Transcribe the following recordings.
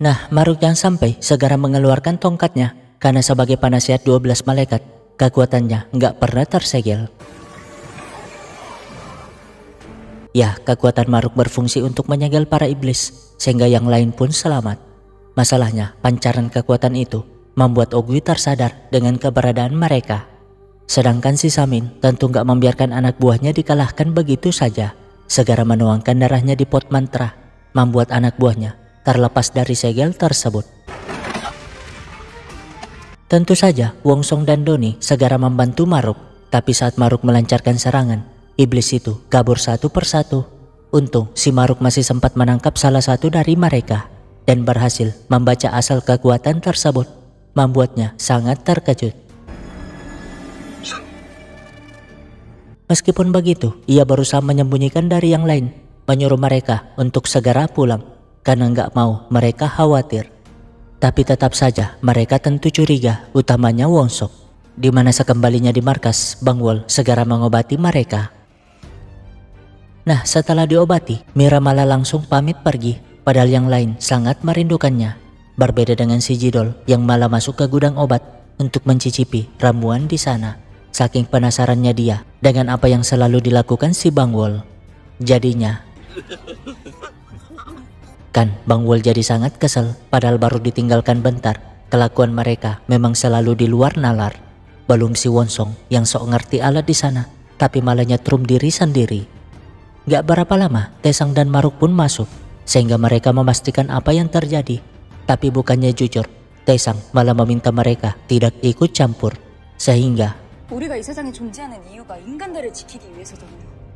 Nah, Maruk yang sampai segera mengeluarkan tongkatnya karena sebagai penasihat 12 malaikat, kekuatannya nggak pernah tersegel. Ya, kekuatan Maruk berfungsi untuk menyegel para iblis sehingga yang lain pun selamat. Masalahnya, pancaran kekuatan itu membuat Ogui tersadar dengan keberadaan mereka. Sedangkan si Samin tentu nggak membiarkan anak buahnya dikalahkan begitu saja. Segera menuangkan darahnya di pot mantra, membuat anak buahnya terlepas dari segel tersebut. Tentu saja Wongsong dan Doni segera membantu Maruk, tapi saat Maruk melancarkan serangan, iblis itu kabur satu persatu. Untung si Maruk masih sempat menangkap salah satu dari mereka dan berhasil membaca asal kekuatan tersebut, membuatnya sangat terkejut. Meskipun begitu, ia berusaha menyembunyikan dari yang lain, menyuruh mereka untuk segera pulang karena nggak mau mereka khawatir. Tapi tetap saja mereka tentu curiga, utamanya Wongsok. Di mana sekembalinya di markas, Bang Wol segera mengobati mereka. Nah, setelah diobati, Mira malah langsung pamit pergi, padahal yang lain sangat merindukannya. Berbeda dengan si Jidol yang malah masuk ke gudang obat untuk mencicipi ramuan di sana. Saking penasarannya dia dengan apa yang selalu dilakukan si Bang Wol. Jadinya kan Bang Wol jadi sangat kesel, padahal baru ditinggalkan bentar. Kelakuan mereka memang selalu di luar nalar. Belum si Wonsong yang sok ngerti alat di sana, tapi malah nyetrum diri sendiri. Gak berapa lama, Tesang dan Maruk pun masuk, sehingga mereka memastikan apa yang terjadi. Tapi bukannya jujur, Tesang malah meminta mereka tidak ikut campur, sehingga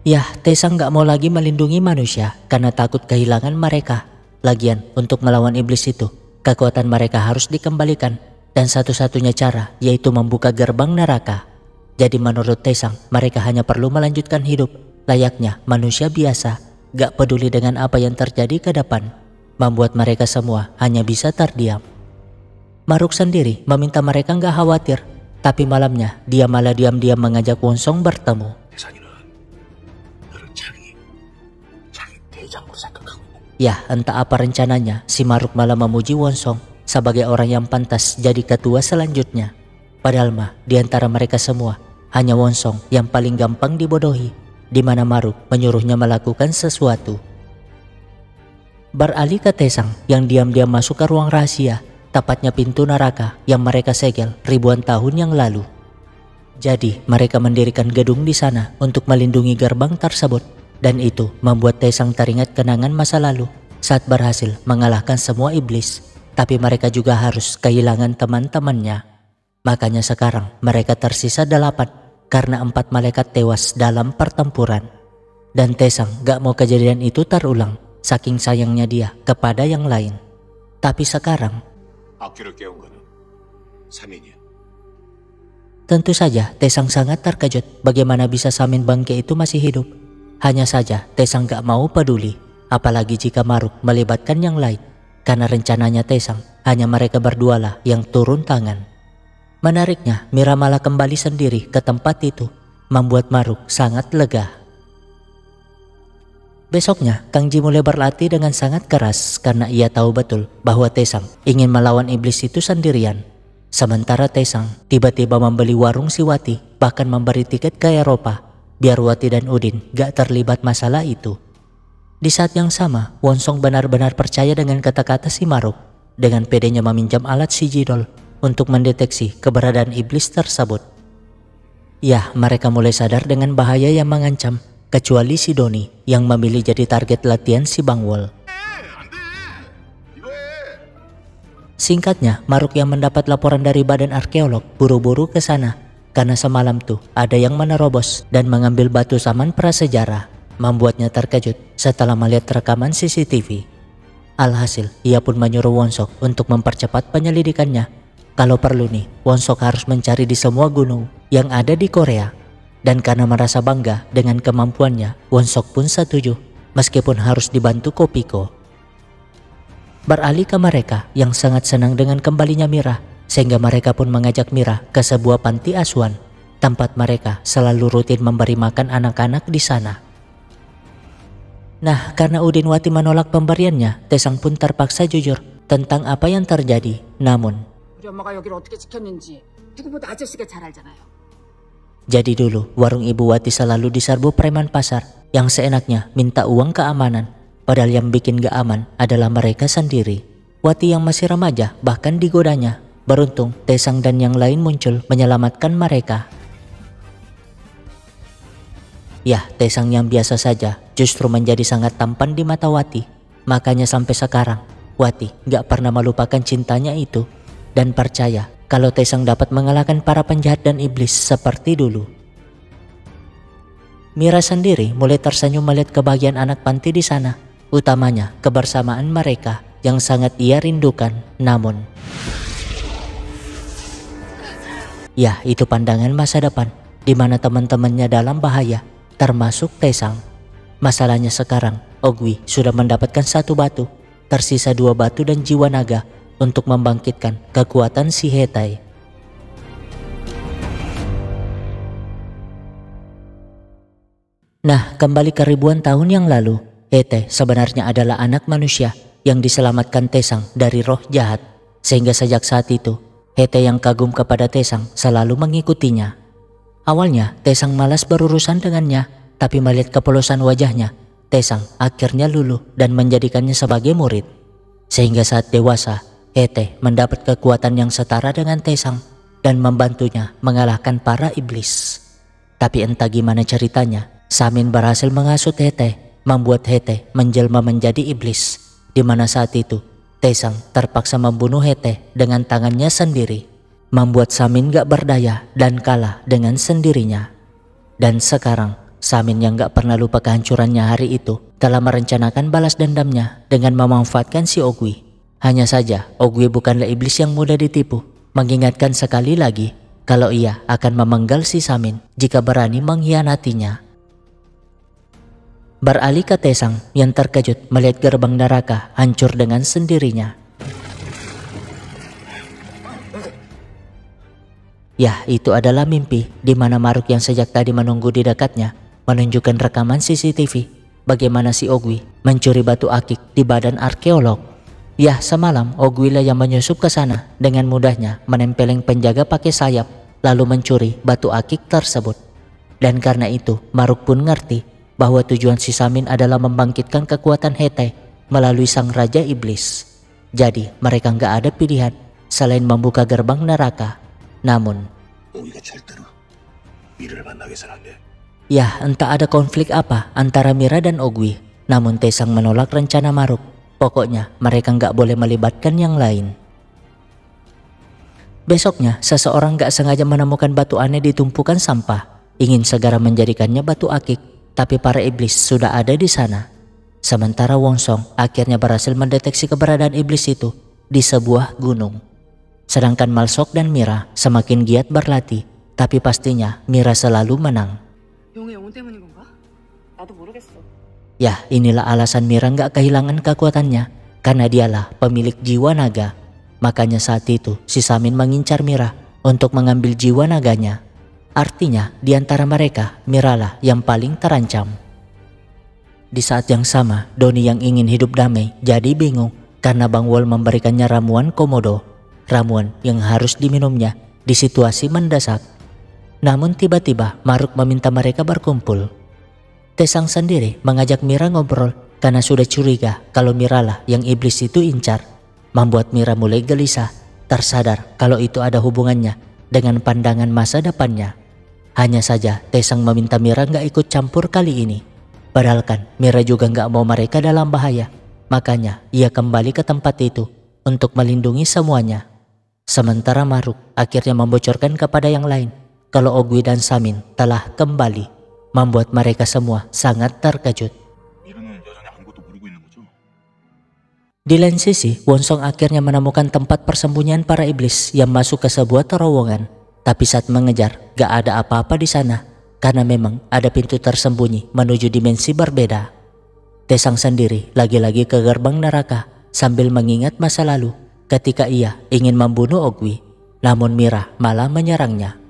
ya, Tesang gak mau lagi melindungi manusia karena takut kehilangan mereka. Lagian, untuk melawan iblis itu, kekuatan mereka harus dikembalikan. Dan satu-satunya cara yaitu membuka gerbang neraka. Jadi menurut Tesang, mereka hanya perlu melanjutkan hidup layaknya manusia biasa. Gak peduli dengan apa yang terjadi ke depan. Membuat mereka semua hanya bisa terdiam. Maruk sendiri meminta mereka gak khawatir. Tapi malamnya, dia malah diam-diam mengajak Wongsong bertemu. Ya, entah apa rencananya, si Maruk malah memuji Wongsong sebagai orang yang pantas jadi ketua selanjutnya. Padahal mah, di antara mereka semua, hanya Wongsong yang paling gampang dibodohi, di mana Maruk menyuruhnya melakukan sesuatu. Beralih ke Tesang yang diam-diam masuk ke ruang rahasia, tepatnya pintu neraka yang mereka segel ribuan tahun yang lalu. Jadi, mereka mendirikan gedung di sana untuk melindungi gerbang tersebut. Dan itu membuat Tesang teringat kenangan masa lalu saat berhasil mengalahkan semua iblis. Tapi mereka juga harus kehilangan teman-temannya. Makanya sekarang mereka tersisa 8 karena 4 malaikat tewas dalam pertempuran. Dan Tesang gak mau kejadian itu terulang, saking sayangnya dia kepada yang lain. Tapi sekarang tentu saja Tesang sangat terkejut bagaimana bisa Samin Bangke itu masih hidup. Hanya saja Tesang gak mau peduli, apalagi jika Maruk melibatkan yang lain, karena rencananya Tesang hanya mereka berdualah yang turun tangan. Menariknya, Mira malah kembali sendiri ke tempat itu, membuat Maruk sangat lega. Besoknya, Kang Ji mulai berlatih dengan sangat keras karena ia tahu betul bahwa Tesang ingin melawan iblis itu sendirian. Sementara Tesang tiba-tiba membeli warung si Wati, bahkan memberi tiket ke Eropa, biar Wati dan Udin gak terlibat masalah itu. Di saat yang sama, Wongsong benar-benar percaya dengan kata-kata si Maruk. Dengan pedenya meminjam alat si Jidol untuk mendeteksi keberadaan iblis tersebut. Ya, mereka mulai sadar dengan bahaya yang mengancam, kecuali si Doni yang memilih jadi target latihan si Bang Wol. Singkatnya, Maruk yang mendapat laporan dari badan arkeolog buru-buru ke sana. Karena semalam tuh ada yang menerobos dan mengambil batu zaman prasejarah, membuatnya terkejut setelah melihat rekaman CCTV. Alhasil, ia pun menyuruh Wongsok untuk mempercepat penyelidikannya. Kalau perlu nih, Wongsok harus mencari di semua gunung yang ada di Korea. Dan karena merasa bangga dengan kemampuannya, Wongsok pun setuju, meskipun harus dibantu Kopiko. Beralih ke mereka yang sangat senang dengan kembalinya Mira, sehingga mereka pun mengajak Mira ke sebuah panti asuhan, tempat mereka selalu rutin memberi makan anak-anak di sana. Nah, karena Udin Wati menolak pemberiannya, Tesang pun terpaksa jujur tentang apa yang terjadi. Namun, 우리 엄마가 여기를 어떻게 지켰는지 누구보다 아저씨가 잘 알잖아요. jadi dulu warung Ibu Wati selalu diserbu preman pasar yang seenaknya minta uang keamanan, padahal yang bikin gak aman adalah mereka sendiri. Wati yang masih remaja bahkan digodanya. Beruntung Tesang dan yang lain muncul menyelamatkan mereka. Ya, Tesang yang biasa saja justru menjadi sangat tampan di mata Wati. Makanya sampai sekarang Wati gak pernah melupakan cintanya itu dan percaya kalau Tesang dapat mengalahkan para penjahat dan iblis seperti dulu. Mira sendiri mulai tersenyum melihat kebahagiaan anak panti di sana, utamanya kebersamaan mereka yang sangat ia rindukan. Namun, ya, itu pandangan masa depan di mana teman-temannya dalam bahaya, termasuk Tesang. Masalahnya sekarang Ogwi sudah mendapatkan 1 batu, tersisa 2 batu dan jiwa naga untuk membangkitkan kekuatan si Hetay. Nah, kembali ke ribuan tahun yang lalu, Hetay sebenarnya adalah anak manusia yang diselamatkan Tesang dari roh jahat, sehingga sejak saat itu Hetay yang kagum kepada Tesang selalu mengikutinya. Awalnya Tesang malas berurusan dengannya, tapi melihat kepolosan wajahnya, Tesang akhirnya luluh dan menjadikannya sebagai murid. Sehingga saat dewasa, Hetay mendapat kekuatan yang setara dengan Tesang dan membantunya mengalahkan para iblis. Tapi entah gimana ceritanya, Samin berhasil menghasut Hetay, membuat Hetay menjelma menjadi iblis, di mana saat itu Tesang terpaksa membunuh Hetay dengan tangannya sendiri, membuat Samin gak berdaya dan kalah dengan sendirinya. Dan sekarang Samin yang gak pernah lupa kehancurannya hari itu telah merencanakan balas dendamnya dengan memanfaatkan si Ogwi. Hanya saja Ogwi bukanlah iblis yang mudah ditipu, mengingatkan sekali lagi kalau ia akan memenggal si Samin jika berani mengkhianatinya. Beralih ke Tesang yang terkejut melihat gerbang neraka hancur dengan sendirinya. Ya, itu adalah mimpi di mana Maruk yang sejak tadi menunggu di dekatnya menunjukkan rekaman CCTV bagaimana si Ogwi mencuri batu akik di badan arkeolog. Ya, semalam Ogwi lah yang menyusup ke sana dengan mudahnya menempeleng penjaga pakai sayap lalu mencuri batu akik tersebut. Dan karena itu Maruk pun ngerti bahwa tujuan si Samin adalah membangkitkan kekuatan Hetay melalui sang raja iblis. Jadi mereka nggak ada pilihan selain membuka gerbang neraka. Namun, ya, entah ada konflik apa antara Mira dan Ogwi, namun Tesang menolak rencana Maruk. Pokoknya mereka nggak boleh melibatkan yang lain. Besoknya seseorang nggak sengaja menemukan batu aneh di tumpukan sampah, ingin segera menjadikannya batu akik. Tapi para iblis sudah ada di sana. Sementara Wongsong akhirnya berhasil mendeteksi keberadaan iblis itu di sebuah gunung. Sedangkan Malsok dan Mira semakin giat berlatih, tapi pastinya Mira selalu menang. Ya, inilah alasan Mira nggak kehilangan kekuatannya, karena dialah pemilik jiwa naga. Makanya saat itu si Samin mengincar Mira untuk mengambil jiwa naganya. Artinya di antara mereka Miralah yang paling terancam. Di saat yang sama Doni yang ingin hidup damai jadi bingung karena Bang Wol memberikannya ramuan komodo, ramuan yang harus diminumnya di situasi mendesak. Namun tiba-tiba Maruk meminta mereka berkumpul. Tesang sendiri mengajak Mira ngobrol karena sudah curiga kalau Miralah yang iblis itu incar, membuat Mira mulai gelisah, tersadar kalau itu ada hubungannya dengan pandangan masa depannya. Hanya saja Tesang meminta Mira nggak ikut campur kali ini. Padahal kan Mira juga nggak mau mereka dalam bahaya. Makanya ia kembali ke tempat itu untuk melindungi semuanya. Sementara Maruk akhirnya membocorkan kepada yang lain kalau Ogwi dan Samin telah kembali, membuat mereka semua sangat terkejut. Di lain sisi, Wonsong akhirnya menemukan tempat persembunyian para iblis yang masuk ke sebuah terowongan. Tapi saat mengejar, gak ada apa-apa di sana karena memang ada pintu tersembunyi menuju dimensi berbeda. Tesang sendiri lagi-lagi ke gerbang neraka sambil mengingat masa lalu ketika ia ingin membunuh Ogwi, namun Mira malah menyerangnya.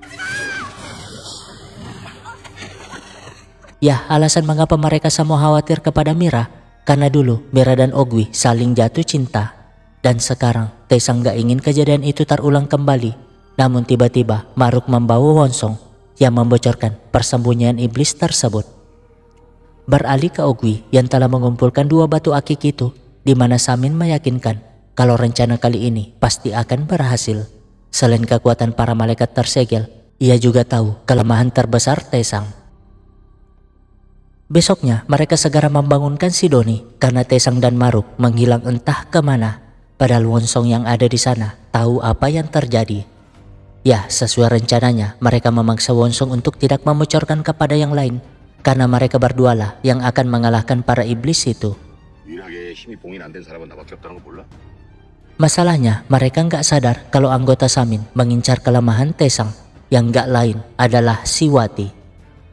Ya, alasan mengapa mereka semua khawatir kepada Mira karena dulu Mira dan Ogwi saling jatuh cinta. Dan sekarang Taesang gak ingin kejadian itu terulang kembali. Namun tiba-tiba Maruk membawa Wonsong yang membocorkan persembunyian iblis tersebut. Beralih ke Ogwi yang telah mengumpulkan 2 batu akik itu, di mana Samin meyakinkan kalau rencana kali ini pasti akan berhasil. Selain kekuatan para malaikat tersegel, ia juga tahu kelemahan terbesar Taesang. Besoknya mereka segera membangunkan si Doni karena Taesang dan Maruk menghilang entah kemana. Padahal Wonsong yang ada di sana tahu apa yang terjadi. Ya, sesuai rencananya mereka memaksa Wonsong untuk tidak membocorkan kepada yang lain, karena mereka berdualah yang akan mengalahkan para iblis itu. Masalahnya mereka nggak sadar kalau anggota Samin mengincar kelemahan Taesang yang nggak lain adalah si Wati.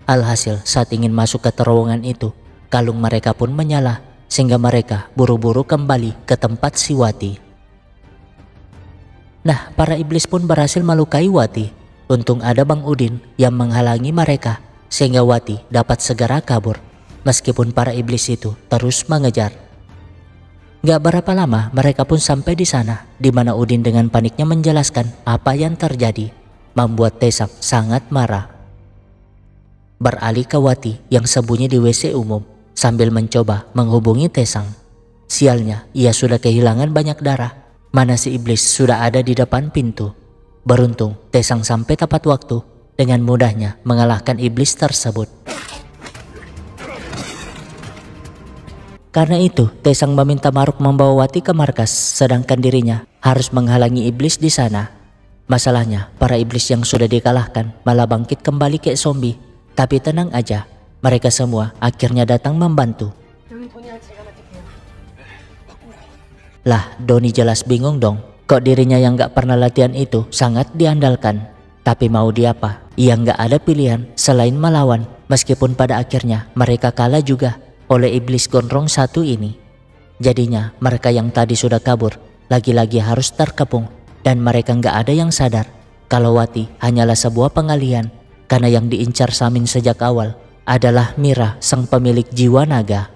Alhasil saat ingin masuk ke terowongan itu, kalung mereka pun menyala sehingga mereka buru-buru kembali ke tempat si Wati. Nah, para iblis pun berhasil melukai Wati. Untung ada Bang Udin yang menghalangi mereka sehingga Wati dapat segera kabur meskipun para iblis itu terus mengejar. Gak berapa lama mereka pun sampai di sana, di mana Udin dengan paniknya menjelaskan apa yang terjadi, membuat Taesang sangat marah. Beralih ke Wati yang sembunyi di WC umum sambil mencoba menghubungi Taesang. Sialnya, ia sudah kehilangan banyak darah, mana si iblis sudah ada di depan pintu. Beruntung Taesang sampai tepat waktu, dengan mudahnya mengalahkan iblis tersebut. Karena itu, Taesang meminta Maruk membawa Wati ke markas, sedangkan dirinya harus menghalangi iblis di sana. Masalahnya, para iblis yang sudah dikalahkan malah bangkit kembali kayak zombie. Tapi tenang aja, mereka semua akhirnya datang membantu. Lah, Doni jelas bingung dong. Kok dirinya yang gak pernah latihan itu sangat diandalkan. Tapi mau diapa, ia gak ada pilihan selain melawan. Meskipun pada akhirnya mereka kalah juga oleh iblis gondrong satu ini. Jadinya mereka yang tadi sudah kabur lagi-lagi harus terkepung. Dan mereka gak ada yang sadar kalau Wati hanyalah sebuah pengalihan. Karena yang diincar Samin sejak awal adalah Mira, sang pemilik jiwa naga.